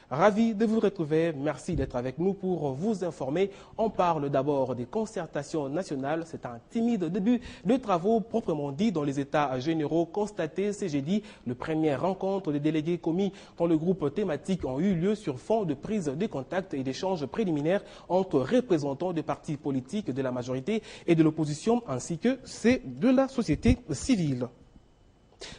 Ravi de vous retrouver. Merci d'être avec nous pour vous informer. On parle d'abord des concertations nationales. C'est un timide début de travaux proprement dit dans les états généraux constatés ce jeudi. Les premières rencontres des délégués commis dans le groupe thématique ont eu lieu sur fond de prise de contact et d'échanges préliminaires entre représentants des partis politiques de la majorité et de l'opposition ainsi que ceux de la société civile.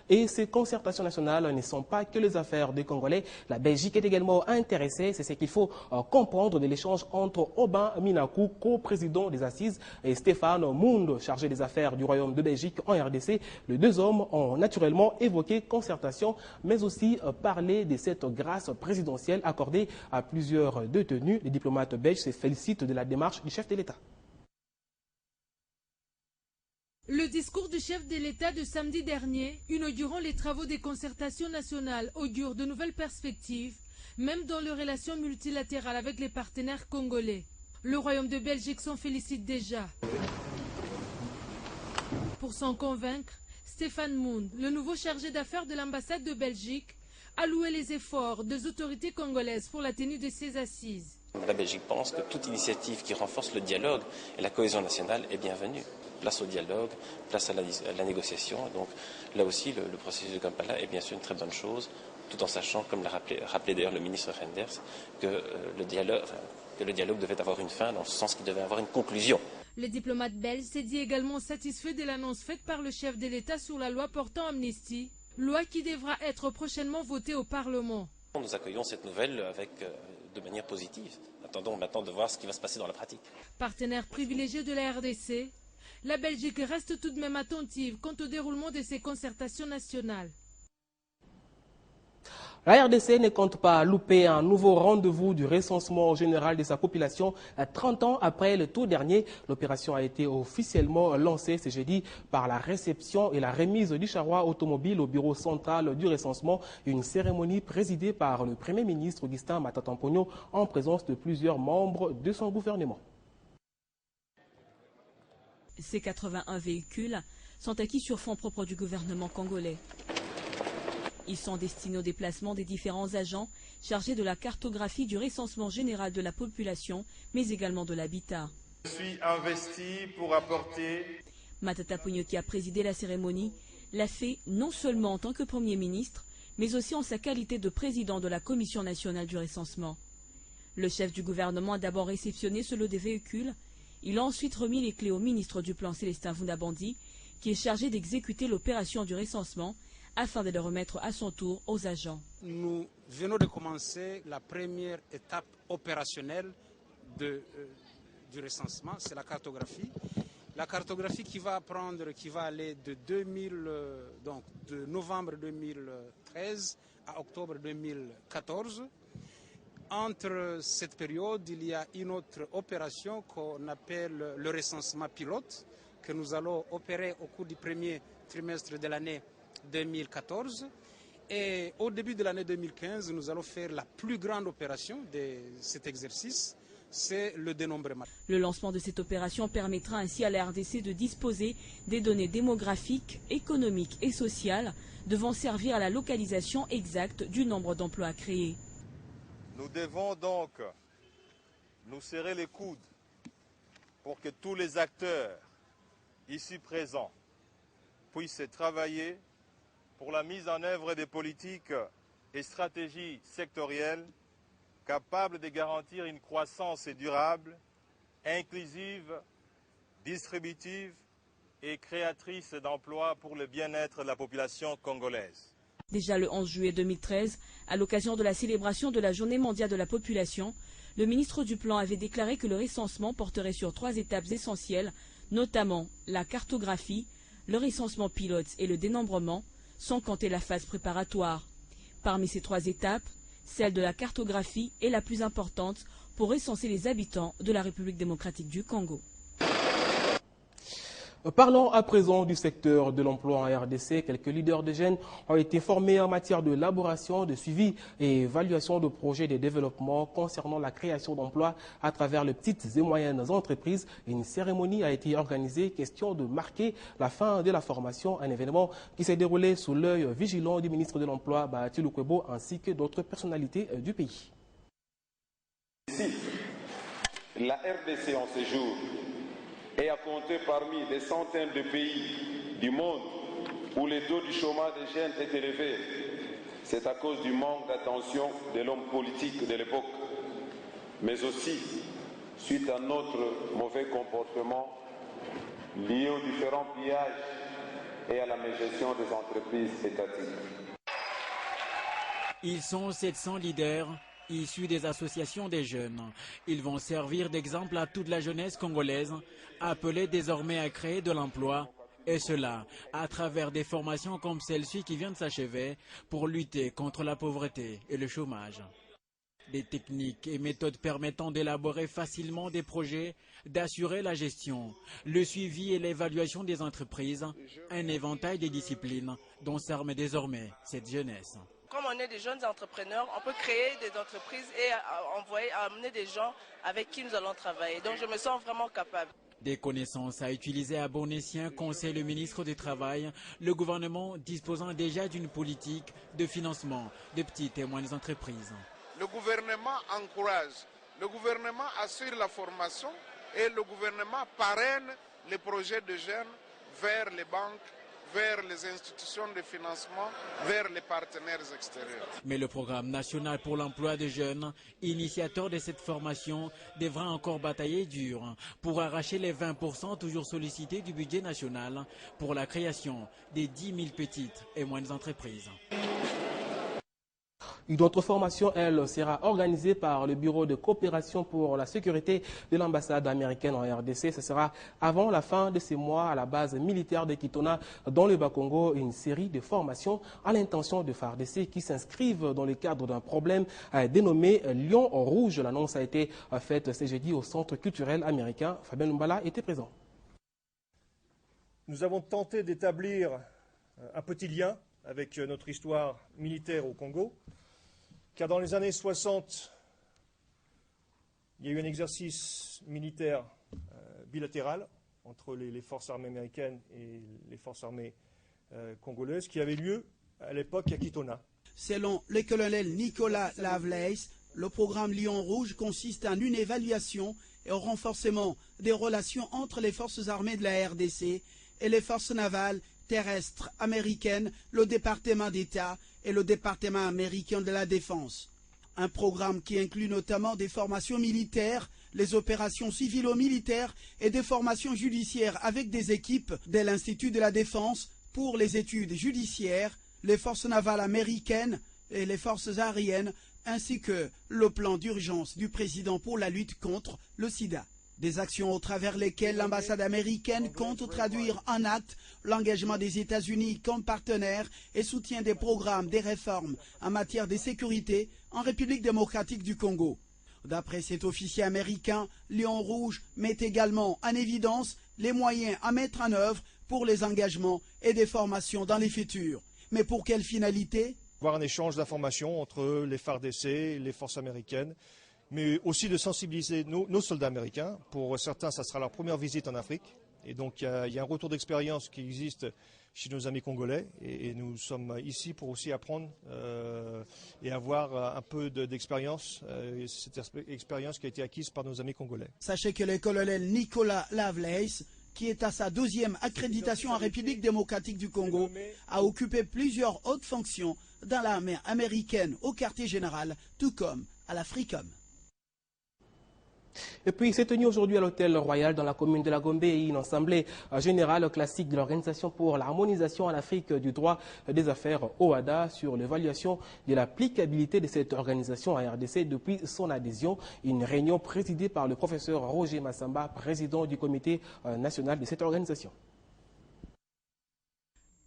Et ces concertations nationales ne sont pas que les affaires des Congolais. La Belgique est également intéressée. C'est ce qu'il faut comprendre de l'échange entre Aubin Minakou, co-président des Assises, et Stéphane Mound, chargé des affaires du Royaume de Belgique en RDC. Les deux hommes ont naturellement évoqué concertation, mais aussi parlé de cette grâce présidentielle accordée à plusieurs détenus. Les diplomates belges se félicitent de la démarche du chef de l'État. Le discours du chef de l'État de samedi dernier, inaugurant les travaux des concertations nationales, augure de nouvelles perspectives, même dans les relations multilatérales avec les partenaires congolais. Le Royaume de Belgique s'en félicite déjà. Pour s'en convaincre, Stéphane Mound, le nouveau chargé d'affaires de l'ambassade de Belgique, a loué les efforts des autorités congolaises pour la tenue de ces assises. La Belgique pense que toute initiative qui renforce le dialogue et la cohésion nationale est bienvenue. Place au dialogue, place à la négociation. Donc là aussi, le processus de Kampala est bien sûr une très bonne chose, tout en sachant, comme l'a rappelé d'ailleurs le ministre Renders, que le dialogue devait avoir une fin, dans le sens qu'il devait avoir une conclusion. Le diplomate belge s'est dit également satisfait de l'annonce faite par le chef de l'État sur la loi portant amnistie, loi qui devra être prochainement votée au Parlement. Nous accueillons cette nouvelle de manière positive. Attendons maintenant de voir ce qui va se passer dans la pratique. Partenaire privilégié de la RDC, la Belgique reste tout de même attentive quant au déroulement de ces concertations nationales. La RDC ne compte pas louper un nouveau rendez-vous du recensement général de sa population. 30 ans après le tout dernier, l'opération a été officiellement lancée ce jeudi par la réception et la remise du charroi automobile au bureau central du recensement. Une cérémonie présidée par le Premier ministre Augustin Matata Ponyo en présence de plusieurs membres de son gouvernement. Ces 81 véhicules sont acquis sur fonds propres du gouvernement congolais. Ils sont destinés au déplacement des différents agents chargés de la cartographie du recensement général de la population, mais également de l'habitat. Je suis investi pour apporter... Matata Ponyo, qui a présidé la cérémonie, l'a fait non seulement en tant que Premier ministre, mais aussi en sa qualité de président de la Commission nationale du recensement. Le chef du gouvernement a d'abord réceptionné ce lot des véhicules. Il a ensuite remis les clés au ministre du Plan Célestin Vundabandi, qui est chargé d'exécuter l'opération du recensement afin de le remettre à son tour aux agents. Nous venons de commencer la première étape opérationnelle du recensement, c'est la cartographie. La cartographie qui va aller de novembre 2013 à octobre 2014. Entre cette période, il y a une autre opération qu'on appelle le recensement pilote, que nous allons opérer au cours du premier trimestre de l'année 2014. Et au début de l'année 2015, nous allons faire la plus grande opération de cet exercice, c'est le dénombrement. Le lancement de cette opération permettra ainsi à la RDC de disposer des données démographiques, économiques et sociales devant servir à la localisation exacte du nombre d'emplois créés. Nous devons donc nous serrer les coudes pour que tous les acteurs ici présents puissent travailler pour la mise en œuvre des politiques et stratégies sectorielles capables de garantir une croissance durable, inclusive, distributive et créatrice d'emplois pour le bien-être de la population congolaise. Déjà le 11 juillet 2013, à l'occasion de la célébration de la Journée mondiale de la population, le ministre du Plan avait déclaré que le recensement porterait sur 3 étapes essentielles, notamment la cartographie, le recensement pilote et le dénombrement, sans compter la phase préparatoire. Parmi ces 3 étapes, celle de la cartographie est la plus importante pour recenser les habitants de la République démocratique du Congo. Parlons à présent du secteur de l'emploi en RDC. Quelques leaders de jeunes ont été formés en matière de élaboration, de suivi et évaluation de projets de développement concernant la création d'emplois à travers les petites et moyennes entreprises. Une cérémonie a été organisée, question de marquer la fin de la formation, un événement qui s'est déroulé sous l'œil vigilant du ministre de l'Emploi, Bahati Lukwebo, ainsi que d'autres personnalités du pays. chiffres. La RDC en ce jour est à compter parmi des centaines de pays du monde où le taux du chômage des jeunes est élevé. C'est à cause du manque d'attention de l'homme politique de l'époque, mais aussi suite à notre mauvais comportement lié aux différents pillages et à la mégestion des entreprises étatiques. Ils sont 700 leaders issus des associations des jeunes. Ils vont servir d'exemple à toute la jeunesse congolaise, appelée désormais à créer de l'emploi, et cela à travers des formations comme celle-ci qui vient de s'achever pour lutter contre la pauvreté et le chômage. Des techniques et méthodes permettant d'élaborer facilement des projets, d'assurer la gestion, le suivi et l'évaluation des entreprises, un éventail de disciplines dont s'arme désormais cette jeunesse. Comme on est des jeunes entrepreneurs, on peut créer des entreprises et amener des gens avec qui nous allons travailler. Donc je me sens vraiment capable. Des connaissances à utiliser à bon escient, conseille le ministre du Travail, le gouvernement disposant déjà d'une politique de financement de petites et moyennes entreprises. Le gouvernement encourage, le gouvernement assure la formation et le gouvernement parraine les projets de jeunes vers les banques, vers les institutions de financement, vers les partenaires extérieurs. Mais le programme national pour l'emploi des jeunes, initiateur de cette formation, devra encore batailler dur pour arracher les 20% toujours sollicités du budget national pour la création des 10 000 petites et moyennes entreprises. Une autre formation, elle, sera organisée par le Bureau de coopération pour la sécurité de l'ambassade américaine en RDC. Ce sera avant la fin de ce mois à la base militaire de Kitona dans le Bas-Congo, une série de formations à l'intention de FARDC qui s'inscrivent dans le cadre d'un problème dénommé Lion Rouge. L'annonce a été faite ce jeudi au Centre culturel américain. Fabien Lumbala était présent. Nous avons tenté d'établir un petit lien avec notre histoire militaire au Congo. Car dans les années 60, il y a eu un exercice militaire bilatéral entre les forces armées américaines et les forces armées congolaises qui avait lieu à l'époque à Kitona. Selon le colonel Nicolas Lovelace, le programme Lion Rouge consiste en une évaluation et au renforcement des relations entre les forces armées de la RDC et les forces navales terrestres américaines, le département d'État et le département américain de la Défense. Un programme qui inclut notamment des formations militaires, les opérations civilo-militaires et des formations judiciaires avec des équipes de l'Institut de la Défense pour les études judiciaires, les forces navales américaines et les forces aériennes, ainsi que le plan d'urgence du président pour la lutte contre le sida. Des actions au travers lesquelles l'ambassade américaine compte traduire en actes l'engagement des États-Unis comme partenaire et soutient des programmes, des réformes en matière de sécurité en République démocratique du Congo. D'après cet officier américain, Lion Rouge met également en évidence les moyens à mettre en œuvre pour les engagements et des formations dans les futurs. Mais pour quelle finalité? Voir un échange d'informations entre les FARDC et les forces américaines, mais aussi de sensibiliser nos soldats américains. Pour certains, ça sera leur première visite en Afrique. Et donc, il y a un retour d'expérience qui existe chez nos amis congolais. Et nous sommes ici pour aussi apprendre et avoir un peu d'expérience, cette expérience qui a été acquise par nos amis congolais. Sachez que le colonel Nicolas Lovelace, qui est à sa 2e accréditation en République démocratique du Congo, a occupé plusieurs hautes fonctions dans l'armée américaine au quartier général, tout comme à l'Africom. Et puis, s'est tenu aujourd'hui à l'hôtel Royal dans la commune de la Gombe une assemblée générale classique de l'Organisation pour l'harmonisation en Afrique du droit des affaires OHADA sur l'évaluation de l'applicabilité de cette organisation à RDC depuis son adhésion. Une réunion présidée par le professeur Roger Massamba, président du comité national de cette organisation.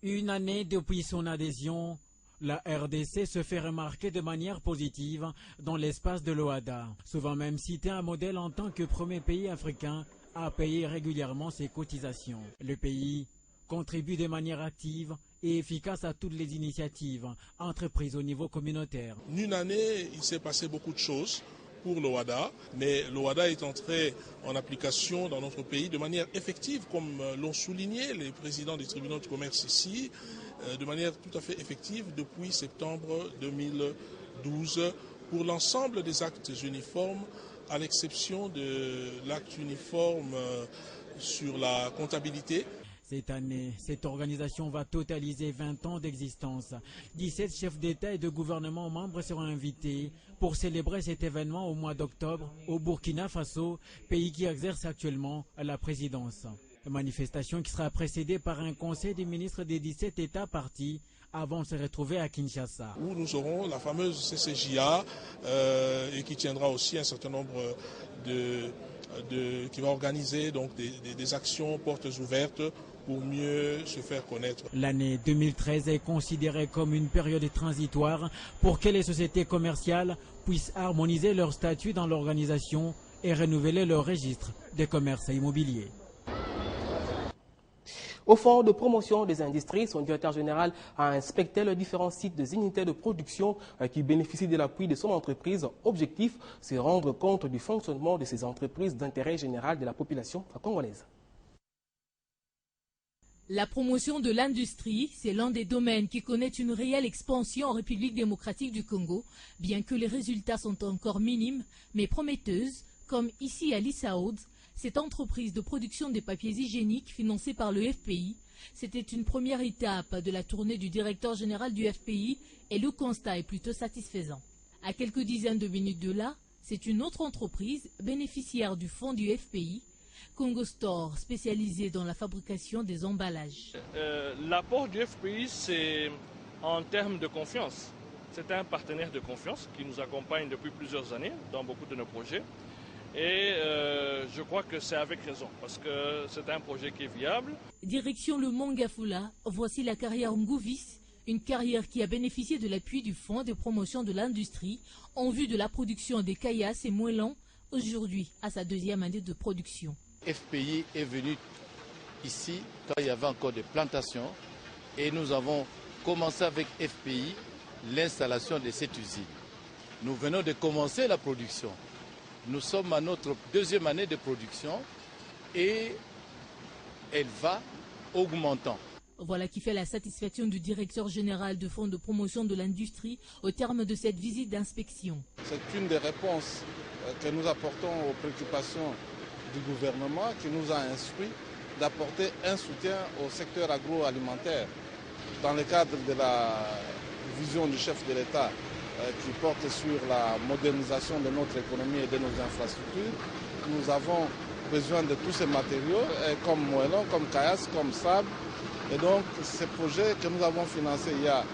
Une année depuis son adhésion, la RDC se fait remarquer de manière positive dans l'espace de l'OHADA, souvent même cité un modèle en tant que premier pays africain à payer régulièrement ses cotisations. Le pays contribue de manière active et efficace à toutes les initiatives entreprises au niveau communautaire. En une année, il s'est passé beaucoup de choses pour l'OHADA, mais l'OHADA est entré en application dans notre pays de manière effective, comme l'ont souligné les présidents des tribunaux de commerce ici, de manière tout à fait effective depuis septembre 2012 pour l'ensemble des actes uniformes à l'exception de l'acte uniforme sur la comptabilité. Cette année, cette organisation va totaliser 20 ans d'existence. 17 chefs d'État et de gouvernement membres seront invités pour célébrer cet événement au mois d'octobre au Burkina Faso, pays qui exerce actuellement la présidence. Une manifestation qui sera précédée par un conseil des ministres des 17 États partis avant de se retrouver à Kinshasa. Où nous aurons la fameuse CCJA et qui tiendra aussi un certain nombre qui va organiser donc des actions portes ouvertes pour mieux se faire connaître. L'année 2013 est considérée comme une période transitoire pour que les sociétés commerciales puissent harmoniser leur statut dans l'organisation et renouveler leur registre de commerce immobilier. Au Fonds de promotion des industries, son directeur général a inspecté les différents sites des unités de production qui bénéficient de l'appui de son entreprise. Objectif, c'est rendre compte du fonctionnement de ces entreprises d'intérêt général de la population congolaise. La promotion de l'industrie, c'est l'un des domaines qui connaît une réelle expansion en République démocratique du Congo, bien que les résultats sont encore minimes, mais prometteuses, comme ici à Lissaoud, cette entreprise de production des papiers hygiéniques financée par le FPI. C'était une première étape de la tournée du directeur général du FPI et le constat est plutôt satisfaisant. À quelques dizaines de minutes de là, c'est une autre entreprise bénéficiaire du fonds du FPI, Congo Store, spécialisé dans la fabrication des emballages. L'apport du FPI, c'est en termes de confiance. C'est un partenaire de confiance qui nous accompagne depuis plusieurs années dans beaucoup de nos projets. Et je crois que c'est avec raison, parce que c'est un projet qui est viable. Direction le Mongafula, voici la carrière Ngouvis, une carrière qui a bénéficié de l'appui du Fonds de promotion de l'industrie en vue de la production des caillasses et moellons, aujourd'hui à sa deuxième année de production. FPI est venu ici quand il y avait encore des plantations et nous avons commencé avec FPI l'installation de cette usine. Nous venons de commencer la production. Nous sommes à notre deuxième année de production et elle va augmentant. Voilà qui fait la satisfaction du directeur général du Fonds de promotion de l'industrie au terme de cette visite d'inspection. C'est une des réponses que nous apportons aux préoccupations du gouvernement qui nous a instruit d'apporter un soutien au secteur agroalimentaire dans le cadre de la vision du chef de l'État qui porte sur la modernisation de notre économie et de nos infrastructures. Nous avons besoin de tous ces matériaux, comme moellons, comme caillasses, comme sable. Et donc, ces projets que nous avons financés il y a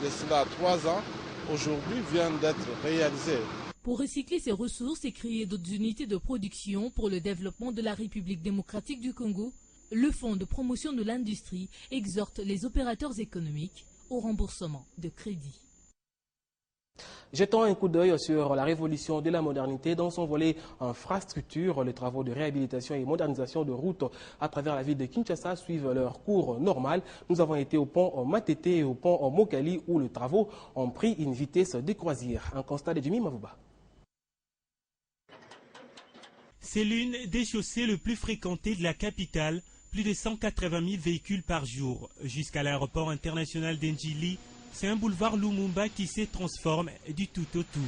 de cela 3 ans, aujourd'hui viennent d'être réalisés. Pour recycler ces ressources et créer d'autres unités de production pour le développement de la République démocratique du Congo, le Fonds de promotion de l'industrie exhorte les opérateurs économiques au remboursement de crédits. Jetons un coup d'œil sur la révolution de la modernité dans son volet infrastructure. Les travaux de réhabilitation et modernisation de routes à travers la ville de Kinshasa suivent leur cours normal. Nous avons été au pont Matete et au pont Mokali où les travaux ont pris une vitesse de croisière. Un constat de Jimmy Mavouba. C'est l'une des chaussées les plus fréquentées de la capitale. Plus de 180 000 véhicules par jour. Jusqu'à l'aéroport international d'Ndjili, c'est un boulevard Lumumba qui se transforme du tout au tout.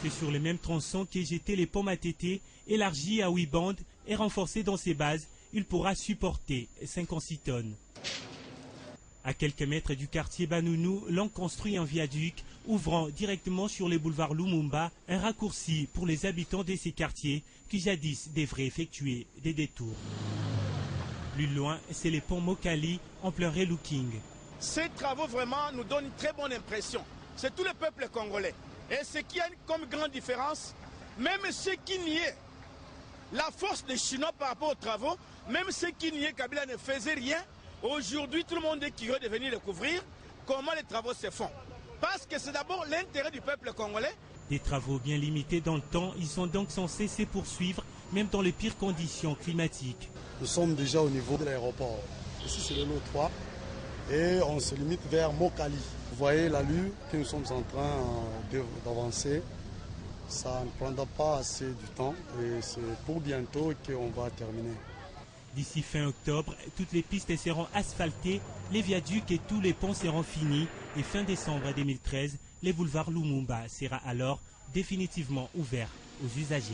C'est sur le même tronçon qu'est jeté les ponts Matete, élargi à 8 bandes et renforcé dans ses bases. Il pourra supporter 56 tonnes. À quelques mètres du quartier Banounou, l'on construit un viaduc ouvrant directement sur le boulevard Lumumba, un raccourci pour les habitants de ces quartiers qui jadis devraient effectuer des détours. Plus loin, c'est le pont Mokali en plein relooking. Ces travaux vraiment nous donnent une très bonne impression. C'est tout le peuple congolais. Et ce qui a comme grande différence, même ceux qui niaient la force des Chinois par rapport aux travaux, même ceux qui niaient Kabila ne faisait rien, aujourd'hui tout le monde est curieux de venir découvrir comment les travaux se font. Parce que c'est d'abord l'intérêt du peuple congolais. Des travaux bien limités dans le temps, ils sont donc censés se poursuivre, même dans les pires conditions climatiques. Nous sommes déjà au niveau de l'aéroport. Ici c'est le lot 3 et on se limite vers Mokali. Vous voyez l'allure que nous sommes en train d'avancer. Ça ne prendra pas assez du temps et c'est pour bientôt qu'on va terminer. D'ici fin octobre, toutes les pistes seront asphaltées, les viaducs et tous les ponts seront finis et fin décembre 2013, le boulevard Lumumba sera alors définitivement ouvert aux usagers.